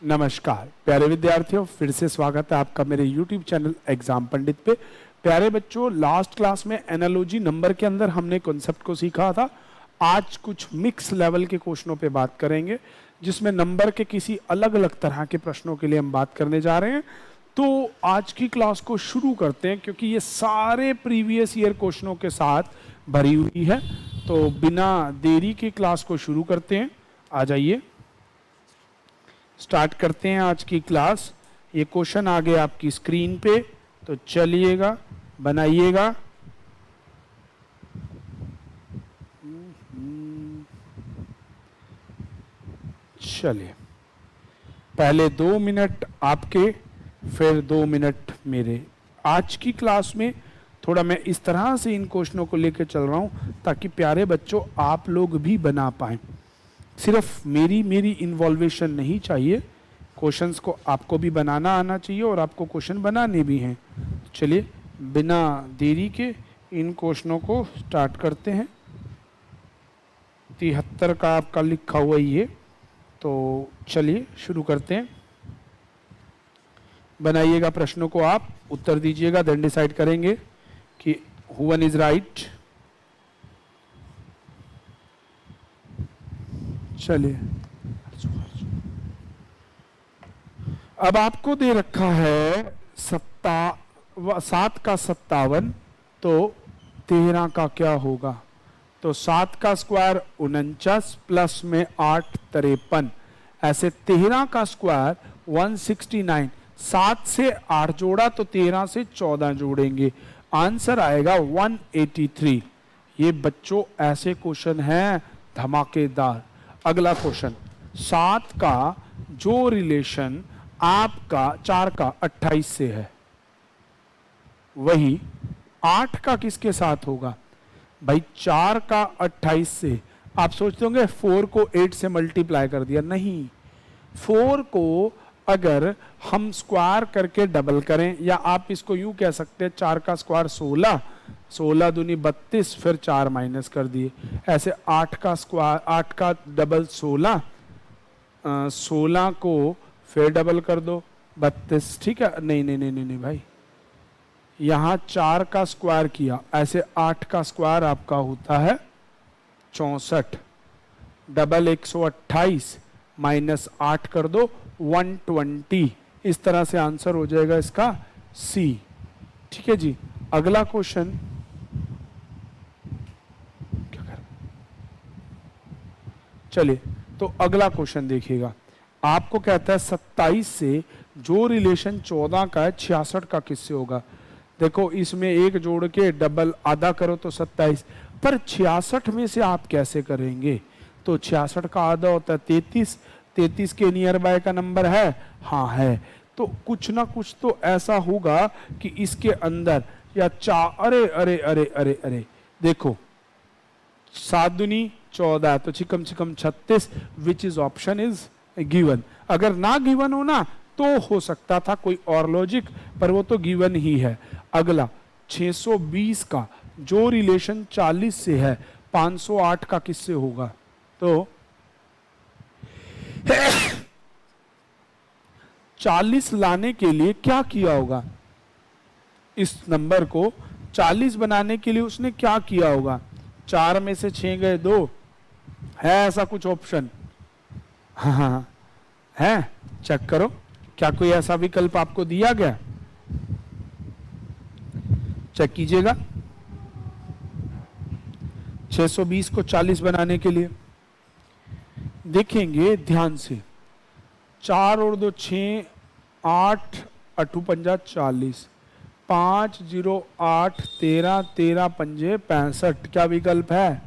नमस्कार प्यारे विद्यार्थियों, फिर से स्वागत है आपका मेरे YouTube चैनल एग्जाम पंडित पे। प्यारे बच्चों, लास्ट क्लास में एनालॉजी नंबर के अंदर हमने कॉन्सेप्ट को सीखा था। आज कुछ मिक्स लेवल के क्वेश्चनों पे बात करेंगे, जिसमें नंबर के किसी अलग अलग तरह के प्रश्नों के लिए हम बात करने जा रहे हैं। तो आज की क्लास को शुरू करते हैं, क्योंकि ये सारे प्रीवियस ईयर क्वेश्चनों के साथ भरी हुई है। तो बिना देरी के क्लास को शुरू करते हैं। आ जाइए, स्टार्ट करते हैं आज की क्लास। ये क्वेश्चन आ गए आपकी स्क्रीन पे, तो चलिएगा बनाइएगा। चलिए, पहले 2 मिनट आपके, फिर 2 मिनट मेरे। आज की क्लास में थोड़ा मैं इस तरह से इन क्वेश्चनों को लेकर चल रहा हूं ताकि प्यारे बच्चों आप लोग भी बना पाएं। सिर्फ मेरी इन्वॉल्वेशन नहीं चाहिए, क्वेश्चंस को आपको भी बनाना आना चाहिए और आपको क्वेश्चन बनाने भी हैं। चलिए बिना देरी के इन क्वेश्चनों को स्टार्ट करते हैं। 73 का आपका लिखा हुआ ये, तो चलिए शुरू करते हैं। बनाइएगा प्रश्नों को, आप उत्तर दीजिएगा, देन डिसाइड करेंगे कि हु वन इज राइट। चलिए, अब आपको दे रखा है 7 का 57, तो 13 का क्या होगा? तो 7 का स्क्वायर 49 प्लस में 8 53, ऐसे 13 का स्क्वायर 169। 7 से 8 जोड़ा तो 13 से 14 जोड़ेंगे, आंसर आएगा 183। ये बच्चों ऐसे क्वेश्चन हैं धमाकेदार। अगला क्वेश्चन, 7 का जो रिलेशन आपका 4 का 28 से है, वही 8 का किसके साथ होगा? भाई 4 का 28 से आप सोचते होंगे 4 को 8 से मल्टीप्लाई कर दिया, नहीं। 4 को अगर हम स्क्वायर करके डबल करें, या आप इसको यूं कह सकते हैं 4 का स्क्वायर 16, 16 दूनी 32, फिर 4 माइनस कर दिए। ऐसे 8 का स्क्वायर, 8 का डबल 16, 16 को फिर डबल कर दो 32, ठीक है। नहीं नहीं नहीं नहीं नहीं भाई, यहां 4 का स्क्वायर किया, ऐसे 8 का स्क्वायर आपका होता है 64, डबल 128 माइनस 8 कर दो 120। इस तरह से आंसर हो जाएगा इसका सी। ठीक है जी। अगला क्वेश्चन, क्या कर, चलिए तो अगला क्वेश्चन देखिएगा। आपको कहता है 27 से जो रिलेशन 14 का है 66 का किससे होगा? देखो इसमें एक जोड़ के डबल आधा करो तो 27, पर 66 में से आप कैसे करेंगे? तो 66 का आधा होता है 33, 33 के नियर बाय का नंबर है, हाँ है। तो कुछ ना कुछ तो ऐसा होगा कि इसके अंदर या अरे अरे अरे अरे अरे, देखो 7 दूनी 14, तो कम से कम 36, which is option is given. अगर ना गिवन हो ना तो हो सकता था कोई और लॉजिक, पर वो तो गिवन ही है। अगला 620 का जो रिलेशन 40 से है 508 का किससे होगा? तो 40 लाने के लिए क्या किया होगा? इस नंबर को 40 बनाने के लिए उसने क्या किया होगा? 4 में से 6 गए 2, है ऐसा कुछ ऑप्शन? हाँ है, चेक करो, क्या कोई ऐसा विकल्प आपको दिया गया? चेक कीजिएगा। 620 को 40 बनाने के लिए देखेंगे ध्यान से, 4 और 2 6, 8 अठू पंजा 40, 5 0 8 13, 13 पंजे 65। क्या विकल्प है?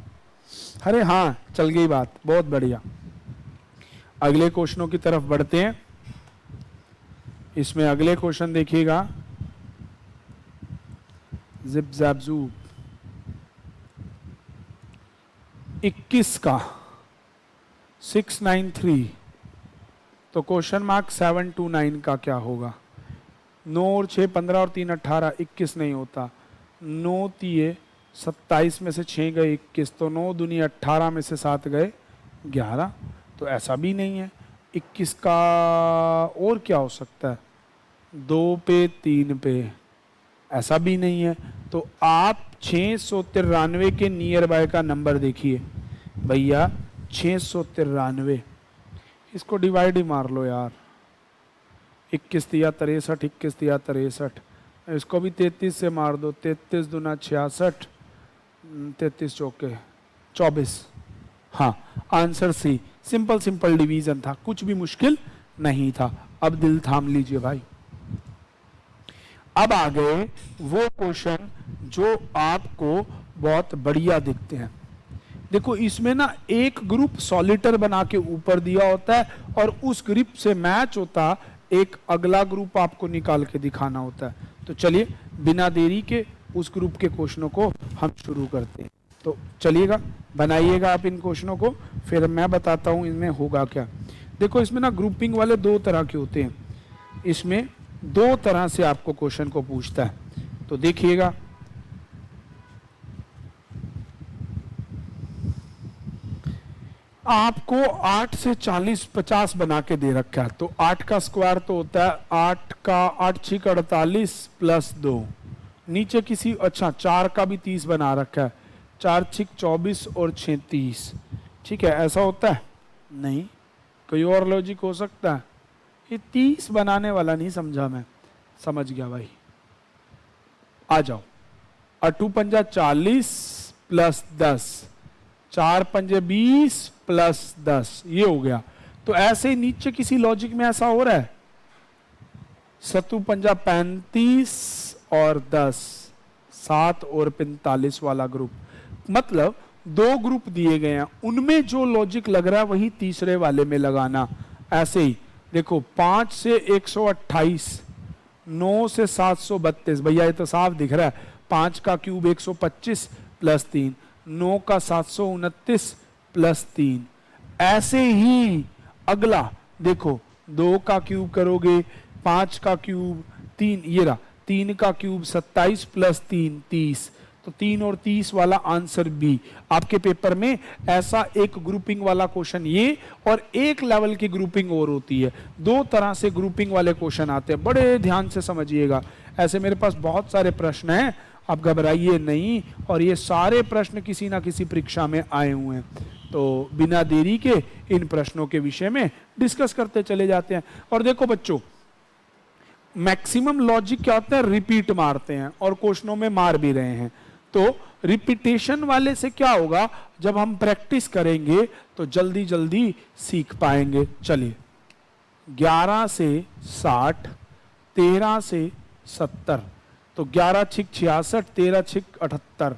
अरे हाँ, चल गई बात, बहुत बढ़िया। अगले क्वेश्चनों की तरफ बढ़ते हैं। इसमें अगले क्वेश्चन देखिएगा, जिप जैप जूप, 21 का 693, तो क्वेश्चन मार्क 729 का क्या होगा? 9 और 6 15 और 3 18, 21 नहीं होता। 9 तिये 27 में से 6 गए 21, तो 9 दूनी 18 में से 7 गए 11, तो ऐसा भी नहीं है। 21 का और क्या हो सकता है, 2 पे 3 पे, ऐसा भी नहीं है। तो आप 693 के नियर बाय का नंबर देखिए भैया, 693, इसको डिवाइड ही मार लो यार, 21 दिया 63, 21 दिया 63, इसको भी 33 से मार दो, 33 दूना 66, 33 चौके 24। हाँ, answer C, simple simple division था, कुछ भी मुश्किल नहीं था। अब दिल थाम लीजिए भाई। अब आ गए वो क्वेश्चन जो आपको बहुत बढ़िया दिखते हैं। देखो इसमें ना एक ग्रुप सॉलिटर बना के ऊपर दिया होता है और उस ग्रुप से मैच होता एक अगला ग्रुप आपको निकाल के दिखाना होता है। तो चलिए बिना देरी के उस ग्रुप के क्वेश्चनों को हम शुरू करते हैं। तो चलिएगा, बनाइएगा आप इन क्वेश्चनों को, फिर मैं बताता हूं इनमें होगा क्या। देखो इसमें ना ग्रुपिंग वाले दो तरह के होते हैं, इसमें दो तरह से आपको क्वेश्चन को पूछता है। तो देखिएगा, आपको 8 से 40 50 बना के दे रखा है। तो 8 का स्क्वायर तो होता है 8 का 8 6 48 प्लस 2, नीचे किसी अच्छा 4 का भी 30 बना रखा है, 4 6 24 और 6 30। ठीक है, ऐसा होता है नहीं, कोई और लॉजिक हो सकता है। ये 30 बनाने वाला नहीं समझा मैं, समझ गया भाई। आ जाओ, 8 पंजा 40 प्लस 10, 4 पंजे 20 प्लस 10, ये हो गया। तो ऐसे ही नीचे किसी लॉजिक में ऐसा हो रहा है, 7 पंजा 35 और 10, 7 और 45 वाला ग्रुप, मतलब दो ग्रुप दिए गए हैं, उनमें जो लॉजिक लग रहा है वही तीसरे वाले में लगाना। ऐसे ही देखो 5 से 128, 9 से 732, भैया ये तो साफ दिख रहा है, 5 का क्यूब 125 प्लस 3, 9 का 729 प्लस 3। ऐसे ही अगला देखो, 2 का क्यूब करोगे, 5 का क्यूब 3, ये रहा 3 का क्यूब 27 प्लस 3 30। तो 3 और 30 वाला आंसर बी। आपके पेपर में ऐसा एक ग्रुपिंग वाला क्वेश्चन ये और एक लेवल की ग्रुपिंग और होती है, दो तरह से ग्रुपिंग वाले क्वेश्चन आते हैं, बड़े ध्यान से समझिएगा। ऐसे मेरे पास बहुत सारे प्रश्न हैं, आप घबराइए नहीं, और ये सारे प्रश्न किसी ना किसी परीक्षा में आए हुए हैं। तो बिना देरी के इन प्रश्नों के विषय में डिस्कस करते चले जाते हैं। और देखो बच्चों, मैक्सिमम लॉजिक क्या होता है, रिपीट मारते हैं और क्वेश्चनों में मार भी रहे हैं। तो रिपीटेशन वाले से क्या होगा, जब हम प्रैक्टिस करेंगे तो जल्दी जल्दी सीख पाएंगे। चलिए, 11 से 60, 13 से 70, तो 11 छिक 66, 13 छिक 78,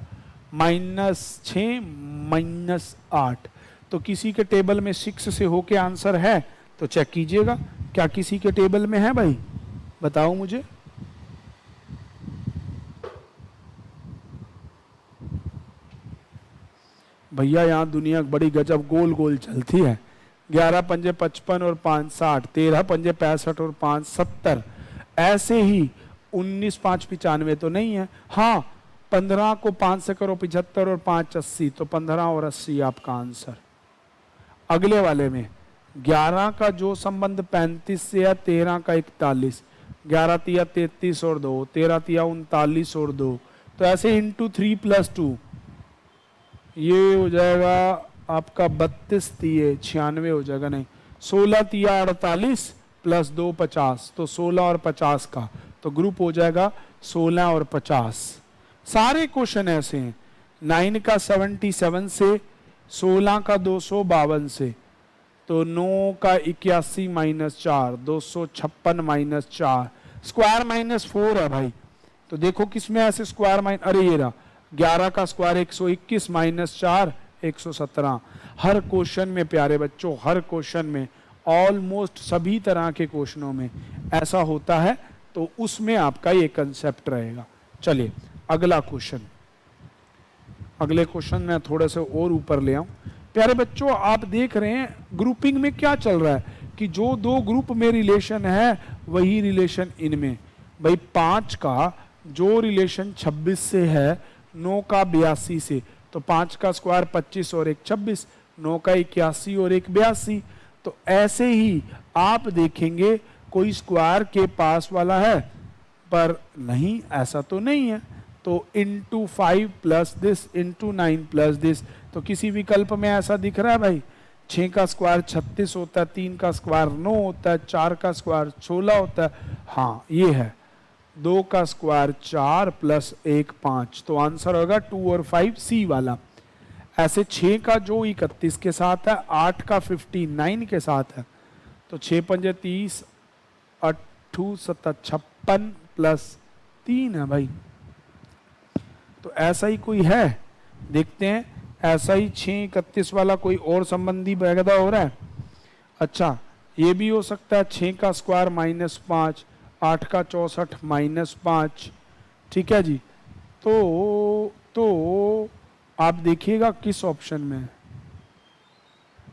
-6 -8। तो किसी के टेबल में 6 से होके आंसर है तो चेक कीजिएगा, क्या किसी के टेबल में है भाई, बताओ मुझे। भैया यहाँ दुनिया बड़ी गजब गोल गोल चलती है। 11 पंजे 55 और 5 60, 13 पंजे 65 और 5 70। ऐसे ही 19 5 95 तो नहीं है। हाँ, 15 को 5 से करो 75 और 5 80, तो 15 और 80 आपका आंसर। अगले वाले में 11 का जो संबंध 35 से है, 13 का 41, 11 तिया 33 और 2, 13 तिया 39 और 2, तो ऐसे इंटू 3 प्लस 2, ये हो जाएगा आपका 32 तिये 96 हो जाएगा, नहीं 16 तिया 48 प्लस 2 50, तो 16 और 50 का, तो ग्रुप हो जाएगा 16 और 50। सारे क्वेश्चन ऐसे हैं। 9 का 77 से, 16 का 252 से, तो 9 का 81 -4, 256 -4, स्क्वायर -4 है भाई। तो देखो किसमें ऐसे स्क्वायर माइनस, अरे ये रहा 11 का स्क्वायर 121 -4 117। हर क्वेश्चन में प्यारे बच्चों, हर क्वेश्चन में, ऑलमोस्ट सभी तरह के क्वेश्चनों में ऐसा होता है, तो उसमें आपका ये कंसेप्ट रहेगा। चलिए अगला क्वेश्चन, अगले क्वेश्चन में थोड़े से और ऊपर ले आऊं। प्यारे बच्चों, आप देख रहे हैं ग्रुपिंग में क्या चल रहा है कि जो दो ग्रुप में रिलेशन है वही रिलेशन इनमें। भाई 5 का जो रिलेशन 26 से है, 9 का 82 से, तो 5 का स्क्वायर 25 और 1 26, 9 का 81 और 1 82, तो ऐसे ही आप देखेंगे कोई स्क्वायर के पास वाला है, पर नहीं, ऐसा तो नहीं है। तो into 5 plus this into 9 plus this, तो किसी विकल्प में ऐसा दिख रहा है भाई? 6 का स्क्वायर 36 होता है, 3 का स्क्वायर 9 होता है, 4 का स्क्वायर 16 होता है। हाँ ये है, 2 का स्क्वायर 4 प्लस 1 5, तो आंसर होगा 2 और 5 सी वाला। ऐसे 6 का जो 31 के साथ है, 8 का 59 के साथ है, तो 6 पंजे 30, 8 7 56 प्लस 3 है भाई। तो ऐसा ही कोई है, देखते हैं, ऐसा ही 6 31 वाला कोई और संबंधी पैदा हो रहा है। अच्छा ये भी हो सकता है, 6 का स्क्वायर -5, 8 का 64 -5, ठीक है जी। तो आप देखिएगा किस ऑप्शन में,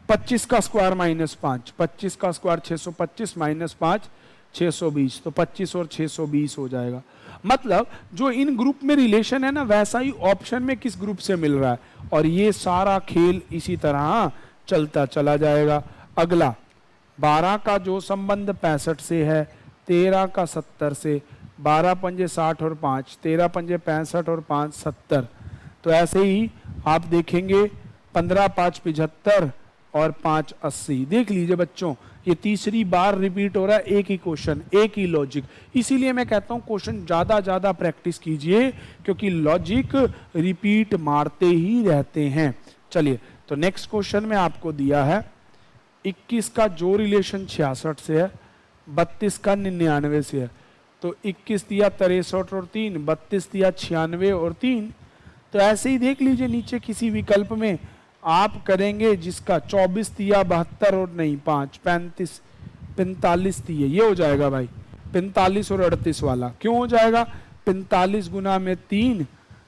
25 का स्क्वायर -5, 25 का स्क्वायर 625 -5 620, तो 25 और 620 हो जाएगा। मतलब जो इन ग्रुप में रिलेशन है ना, वैसा ही ऑप्शन में किस ग्रुप से मिल रहा है, और ये सारा खेल इसी तरह चलता चला जाएगा। अगला 12 का जो संबंध 65 से है, 13 का 70 से, 12 पंजे 60 और 5, 13 पंजे 65 और 5 70, तो ऐसे ही आप देखेंगे 15 5 75 और 5 80। देख लीजिए बच्चों, ये तीसरी बार रिपीट हो रहा है एक ही क्वेश्चन, एक ही लॉजिक। इसीलिए मैं कहता हूं क्वेश्चन ज्यादा प्रैक्टिस कीजिए, क्योंकि लॉजिक रिपीट मारते ही रहते हैं। चलिए, तो नेक्स्ट क्वेश्चन में आपको दिया है 21 का जो रिलेशन 66 से है, 32 का 99 से है, तो 21 दिया 63 और 3, 32 दिया 96 और 3। तो ऐसे ही देख लीजिए नीचे किसी विकल्प में आप करेंगे जिसका 24 दिया 72 और नहीं 5, 35 45 दिए, ये हो जाएगा भाई 45 और 38 वाला। क्यों हो जाएगा? 45 गुना में 3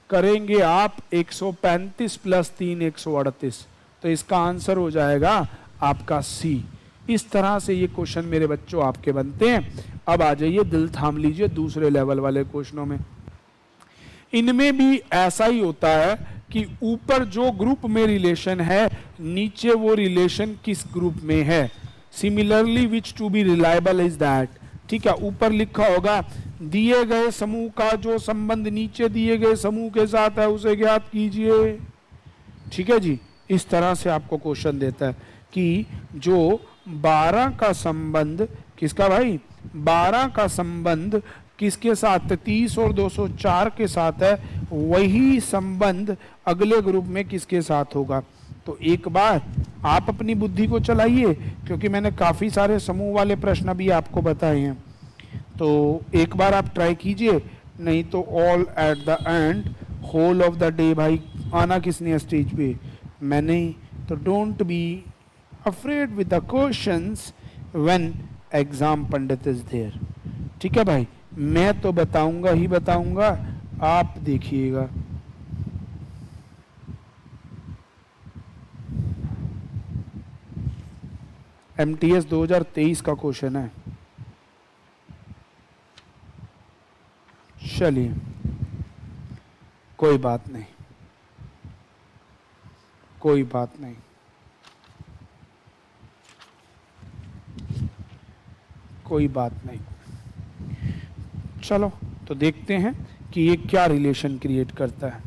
करेंगे आप 135 प्लस 3 138, तो इसका आंसर हो जाएगा आपका सी। इस तरह से ये क्वेश्चन मेरे बच्चों आपके बनते हैं। अब आ जाइए, दिल थाम लीजिए दूसरे लेवल वाले क्वेश्चनों में। इनमें भी ऐसा ही होता है कि ऊपर जो ग्रुप में रिलेशन है, नीचे वो रिलेशन किस ग्रुप में है। Similarly which to be reliable is that, ठीक है, ऊपर लिखा होगा दिए गए समूह का जो संबंध नीचे दिए गए समूह के साथ है उसे ज्ञात कीजिए। ठीक है जी, इस तरह से आपको क्वेश्चन देता है कि जो 12 का संबंध किसका भाई, 12 का संबंध किसके साथ, 30 और 204 के साथ है, वही संबंध अगले ग्रुप में किसके साथ होगा। तो एक बार आप अपनी बुद्धि को चलाइए, क्योंकि मैंने काफी सारे समूह वाले प्रश्न भी आपको बताए हैं, तो एक बार आप ट्राई कीजिए, नहीं तो all at the end whole of the day. भाई आना किसने स्टेज पे, मैंने, तो don't be afraid with the questions when exam Pandit is there. ठीक है भाई, मैं तो बताऊंगा ही बताऊंगा, आप देखिएगा। एमटीएस 2023 का क्वेश्चन है। चलिए कोई बात नहीं, कोई बात नहीं, कोई बात नहीं। चलो तो देखते हैं कि ये क्या रिलेशन क्रिएट करता है।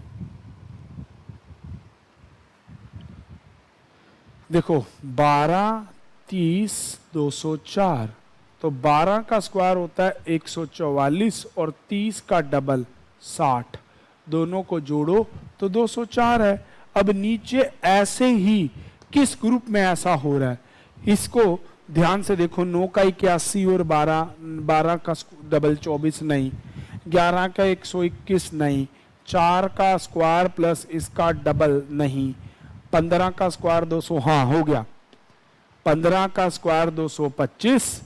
देखो 12 30 204, तो 12 का स्क्वायर होता है 144 और 30 का डबल 60, दोनों को जोड़ो तो 204 है। अब नीचे ऐसे ही किस ग्रुप में ऐसा हो रहा है, इसको ध्यान से देखो। 9 का 81 और 12 का डबल 24 नहीं, 11 का 121 नहीं, 4 का स्क्वायर प्लस इसका डबल नहीं, 15 का स्क्वायर 200, हाँ हो गया, 15 का स्क्वायर 225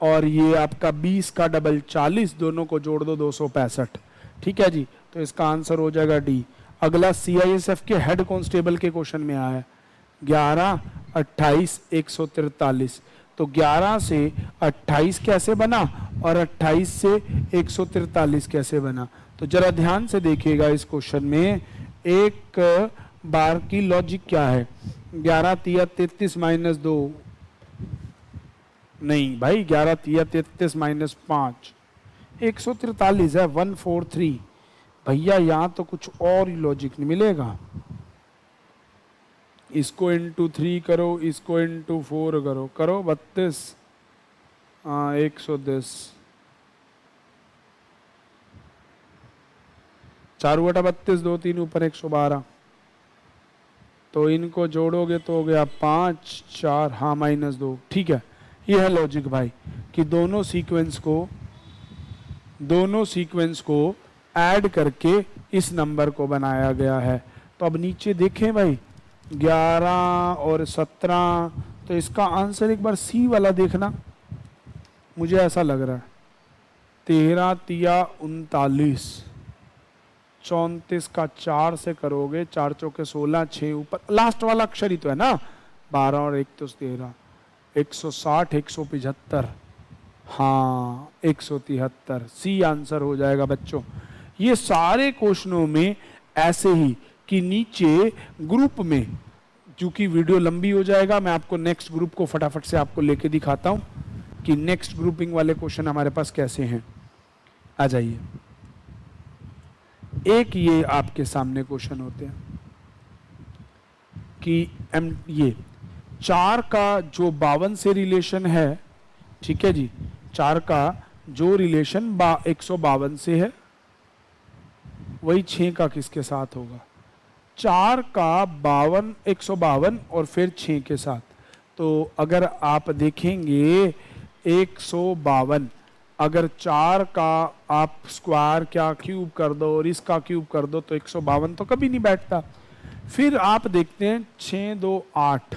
और ये आपका 20 का डबल 40, दोनों को जोड़ दो 265। ठीक है जी, तो इसका आंसर हो जाएगा डी। अगला सीआईएसएफ के हेड कांस्टेबल के क्वेश्चन में आया है 11 28 143, तो 11 से 28 कैसे बना और 28 से 143 कैसे बना। तो जरा ध्यान से देखिएगा इस क्वेश्चन में, एक बार की लॉजिक क्या है। 11 3 33 -2 नहीं भाई, 11 तिया 33 माइनस 5 143 है, 143। भैया यहाँ तो कुछ और ही लॉजिक नहीं मिलेगा। इसको इंटू 3 करो, इसको इंटू 4 करो, करो 32, हाँ 110, 4/32, 2 3 ऊपर 112। तो इनको जोड़ोगे तो हो गया 5 4, हाँ -2। ठीक है, ये है लॉजिक भाई कि दोनों सीक्वेंस को ऐड करके इस नंबर को बनाया गया है। तो अब नीचे देखें भाई, 11 और 17, तो इसका आंसर एक बार सी वाला देखना, मुझे ऐसा लग रहा है। 13 तिया 39, 34 का 4 से करोगे, 4 चौके 16, 6 ऊपर लास्ट वाला अक्षर ही तो है ना, 12 और 1 तो 13, 160, 175, हाँ 173, सी आंसर हो जाएगा बच्चों। ये सारे क्वेश्चनों में ऐसे ही कि नीचे ग्रुप में, चूंकि वीडियो लंबी हो जाएगा, मैं आपको नेक्स्ट ग्रुप को फटाफट से आपको लेके दिखाता हूं कि नेक्स्ट ग्रुपिंग वाले क्वेश्चन हमारे पास कैसे हैं। आ जाइए, एक ये आपके सामने क्वेश्चन होते हैं कि ये 4 का जो 52 से रिलेशन है, ठीक है जी, 4 का जो रिलेशन 152 से है वही 6 का किसके साथ होगा? 4 का 152 और फिर 6 के साथ। तो अगर आप देखेंगे 152, अगर 4 का आप स्क्वायर क्या क्यूब कर दो और इसका क्यूब कर दो तो 152 तो कभी नहीं बैठता। फिर आप देखते हैं 6 2 8,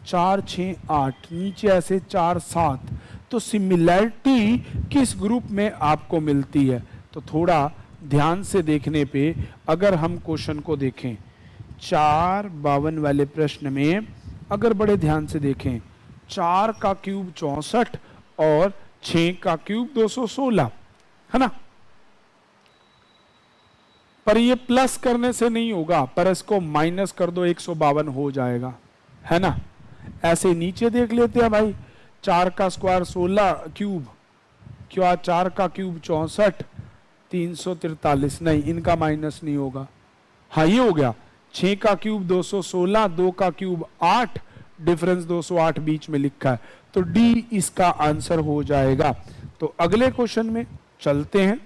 4 6 8, नीचे ऐसे 4 7, तो सिमिलैरिटी किस ग्रुप में आपको मिलती है? तो थोड़ा ध्यान से देखने पे अगर हम क्वेश्चन को देखें 452 वाले प्रश्न में, अगर बड़े ध्यान से देखें, 4 का क्यूब 64 और 6 का क्यूब 216 है ना, पर ये प्लस करने से नहीं होगा, पर इसको माइनस कर दो 152 हो जाएगा, है ना। ऐसे नीचे देख लेते हैं भाई, 4 का स्क्वायर 16 क्यूब, क्या 4 का क्यूब 64, 343, नहीं इनका माइनस नहीं होगा, हाँ ये हो गया। 6 का क्यूब 216, 2 का क्यूब 8, डिफरेंस 208 बीच में लिखा है, तो डी इसका आंसर हो जाएगा। तो अगले क्वेश्चन में चलते हैं।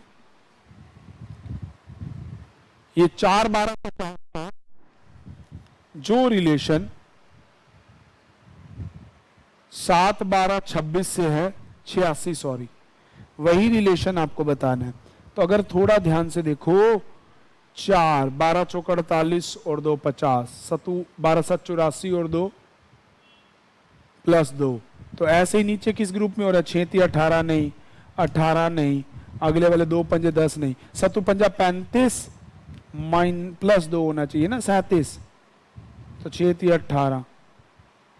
ये 4 12 का जो रिलेशन 7 12 26 से है, 86 सॉरी, वही रिलेशन आपको बताना है। तो अगर थोड़ा ध्यान से देखो, 4 12 चौक 48 और 2 50, 12 7 84 और 2 +2, तो ऐसे ही नीचे किस ग्रुप में हो रहा है? 6 3 18 नहीं, 18 नहीं, अगले वाले 2 5 10 नहीं, 7 5 35 +2 होना चाहिए ना 37, तो 6 3 18,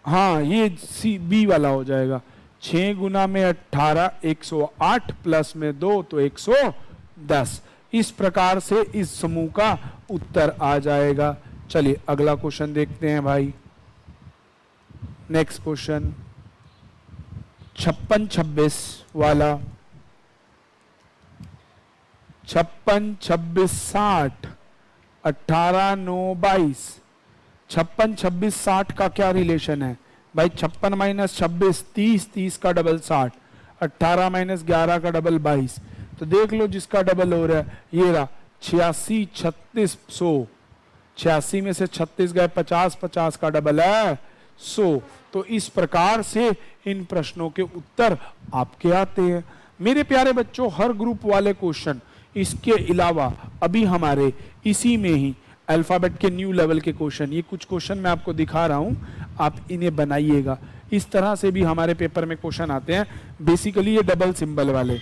हाँ ये सी बी वाला हो जाएगा। 6 गुना में 18 108 प्लस में 2 तो 110। इस प्रकार से इस समूह का उत्तर आ जाएगा। चलिए अगला क्वेश्चन देखते हैं भाई। नेक्स्ट क्वेश्चन 56 26 वाला, 56 26 60, 18 9 22। 56 26 60 का क्या रिलेशन है भाई? 56 माइनस 26 30, 30 का डबल 60, 18 माइनस 11 का डबल 22। तो देख लो जिसका डबल हो रहा है, ये रहा 86 36 100, 86 में से 36 गए 50, 50 का डबल है 100। तो इस प्रकार से इन प्रश्नों के उत्तर आपके आते हैं। मेरे प्यारे बच्चों, हर ग्रुप वाले क्वेश्चन, इसके अलावा अभी हमारे इसी में ही अल्फाबेट के न्यू लेवल के क्वेश्चन, ये कुछ क्वेश्चन मैं आपको दिखा रहा हूं, आप इन्हें बनाइएगा। इस तरह से भी हमारे पेपर में क्वेश्चन आते हैं। बेसिकली ये डबल सिंबल वाले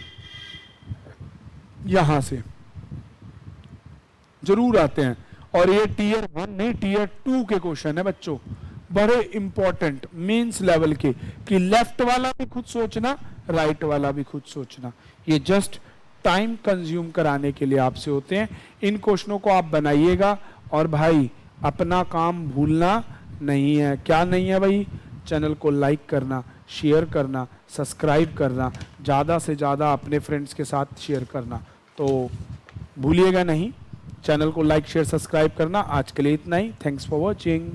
यहां से जरूर आते हैं, और ये टीयर 1 नहीं टीयर 2 के क्वेश्चन है बच्चों, बड़े इंपॉर्टेंट मेंस लेवल के, कि लेफ्ट वाला भी खुद सोचना, राइट वाला भी खुद सोचना। ये जस्ट टाइम कंज्यूम कराने के लिए आपसे होते हैं। इन क्वेश्चनों को आप बनाइएगा, और भाई अपना काम भूलना नहीं है। क्या नहीं है भाई? चैनल को लाइक करना, शेयर करना, सब्सक्राइब करना, ज़्यादा से ज़्यादा अपने फ्रेंड्स के साथ शेयर करना। तो भूलिएगा नहीं, चैनल को लाइक शेयर सब्सक्राइब करना। आज के लिए इतना ही। Thanks for watching.